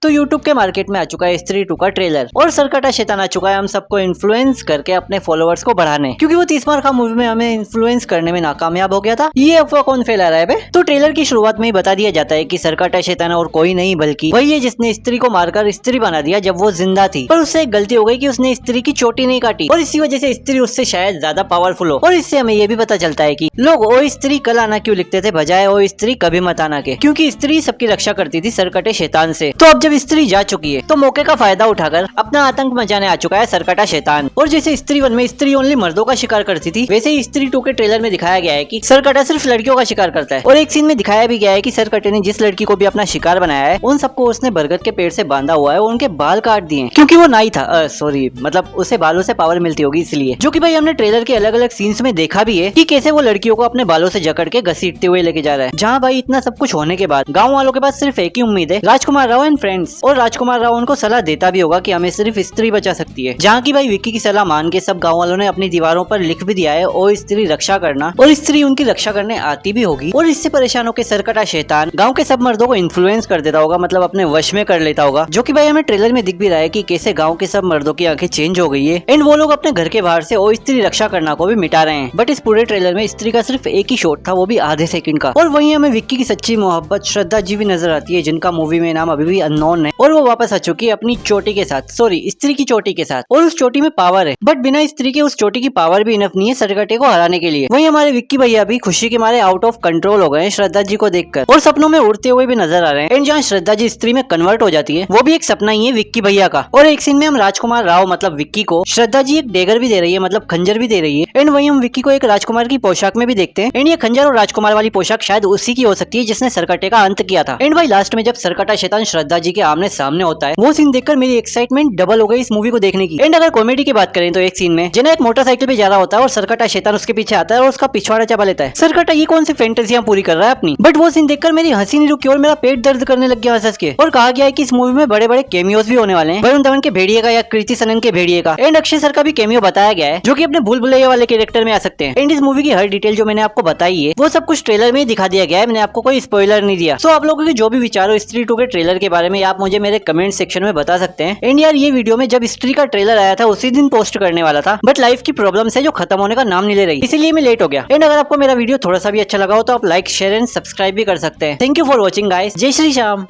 तो YouTube के market में आ चुका है स्त्री 2 का ट्रेलर और सरकटा शैतान आ चुका है हम सबको इन्फ्लुएंस करके अपने फॉलोअर्स को बढ़ाने, क्योंकि वो 30 मार का मूवी में हमें इन्फ्लुएंस करने में नाकामयाब हो गया था। ये अफवाह कौन फैला रहा है बे? तो ट्रेलर की शुरुआत में ही बता दिया जाता है कि सरकटा शैतान और कोई नहीं बल्कि वही है जिसने स्त्री को मारकर स्त्री बना दिया जब वो जिंदा थी, पर उससे एक गलती हो गई कि उसने स्त्री की चोटी नहीं काटी और इसी वजह से स्त्री उससे शायद ज्यादा पावरफुल हो। और इससे हमें ये भी पता चलता है कि लोग ओ स्त्री कल आना क्यों लिखते थे बजाय ओ स्त्री कभी मत आना के, क्योंकि स्त्री सबकी रक्षा करती थी सरकटे शैतान से। तो अब जब स्त्री जा चुकी है तो मौके का फायदा उठाकर अपना आतंक मचाने आ चुका है सरकटा शैतान। और जैसे स्त्री 1 में स्त्री ओनली मर्दों का शिकार करती थी, वैसे ही स्त्री 2 के ट्रेलर में दिखाया गया है कि सरकटा सिर्फ लड़कियों का शिकार करता है। और एक सीन में दिखाया भी गया है कि सरकटे ने जिस लड़की को भी अपना शिकार बनाया है उन सबको उसने बरगद के पेड़ से बांधा हुआ है और उनके बाल काट दिए क्योंकि वो नाई था। सॉरी, मतलब उसे बालों से पावर मिलती होगी इसलिए। जो कि भाई हमने ट्रेलर के अलग अलग सीन्स में देखा भी है कि कैसे वो लड़कियों को अपने बालों से जकड़ के घसीटते हुए लेके जा रहा है। जहाँ भाई इतना सब कुछ होने के बाद गाँव वालों के पास सिर्फ एक ही उम्मीद है, राजकुमार राव एंड फ्रेंड्स। और राजकुमार राव उनको सलाह देता भी होगा कि हमें सिर्फ स्त्री बचा सकती है। जहाँ की भाई विक्की की सलाह मान के सब गाँव वालों ने अपनी दीवारों पर लिख भी दिया है ओ स्त्री रक्षा करना, और स्त्री उनकी रक्षा करने आती भी होगी। और इससे परेशान होकर सरकटा शैतान गाँव के सब मर्दों को इन्फ्लुएंस कर देता होगा, मतलब अपने वश में कर लेता होगा। जो कि भाई हमें ट्रेलर में दिख भी रहा है कि कैसे गाँव के सब मर्दों की आंखें चेंज हो गई है एंड वो लोग अपने घर के बाहर से ओ स्त्री रक्षा करना को भी मिटा रहे हैं। बट इस पूरे ट्रेलर में स्त्री का सिर्फ एक ही शॉट था, वो भी आधे सेकंड का। और वहीं हमें विक्की की सच्ची मोहब्बत श्रद्धा जी भी नजर आती है, जिनका मूवी में नाम अभी भी अननोन है। और वो वापस आ चुकी है अपनी चोटी के साथ, सॉरी स्त्री की चोटी के साथ। और उस चोटी में पावर है, बट बिना स्त्री के उस चोटी की पावर भी इनफ नहीं है सरकटे को हराने के लिए। वहीं हमारे विक्की भैया भी खुशी के मारे आउट ऑफ कंट्रोल हो गए हैं श्रद्धा जी को देखकर, और सपनों में उड़ते हुए भी नजर आ रहे हैं। एंड जहाँ श्रद्धा जी स्त्री में कन्वर्ट हो जाती है वो भी एक सपना ही है विक्की भैया का। और एक सीन में हम राजकुमार राव मतलब विक्की को श्रद्धा जी एक डेगर भी दे रही है, मतलब खंजर भी दे रही है। एंड वहीं हम विक्की को एक राजकुमार की पोशाक में भी देखते हैं। एंड ये खंजर और राजकुमार वाली पोशाक शायद उसी की हो सकती है जिसने सरकटे का अंत किया था। एंड भाई लास्ट में जब सरकटा शैतान श्रद्धा जी के आमने सामने होता है, वो सीन देखकर मेरी एक्साइटमेंट डबल हो गई इस मूवी को देखने की। एंड अगर कॉमेडी की बात करें तो एक सीन में जना एक मोटरसाइकिल पे जा रहा होता है और सरकटा शैतान उसके पीछे आता है और उसका पिछवाड़ा चबा लेता है। सरकटा ये कौन सी फैंटेसियां पूरी कर रहा है अपनी। बट वो सीन देखकर मेरी हंसी नहीं रुकी और मेरा पेट दर्द करने लग गया हंस के। और कहा गया है कि इस मूवी में बड़े बड़े कैमियोस भी होने वाले हैं, वरुण धवन के भेड़िए का या कृति सनन के भेड़िए का। एंड अक्षय सर का भी कैमियो बताया गया है, जो कि अपने भूल भुलैया वाले कैरेक्टर में आ सकते हैं। एंड इस मूवी की हर डिटेल जो मैंने आपको बताई है वो सब कुछ ट्रेलर में ही दिखा दिया गया है, मैंने आपको कोई स्पॉइलर नहीं दिया। सो आप लोगों के जो भी विचार हो स्त्री 2 के ट्रेलर के बारे में आप मुझे मेरे कमेंट सेक्शन में बता सकते हैं। एंड यार ये वीडियो में जब स्त्री का ट्रेलर आया था उसी दिन पोस्ट करने वाला था, बट लाइफ की प्रॉब्लम से जो खत्म होने का नाम नहीं ले रही, इसीलिए मैं लेट हो गया। एंड अगर आपको मेरा वीडियो थोड़ा सा भी अच्छा लगा हो तो आप लाइक शेयर एंड सब्सक्राइब भी कर सकते हैं। Thank you for watching guys. जय श्री श्याम।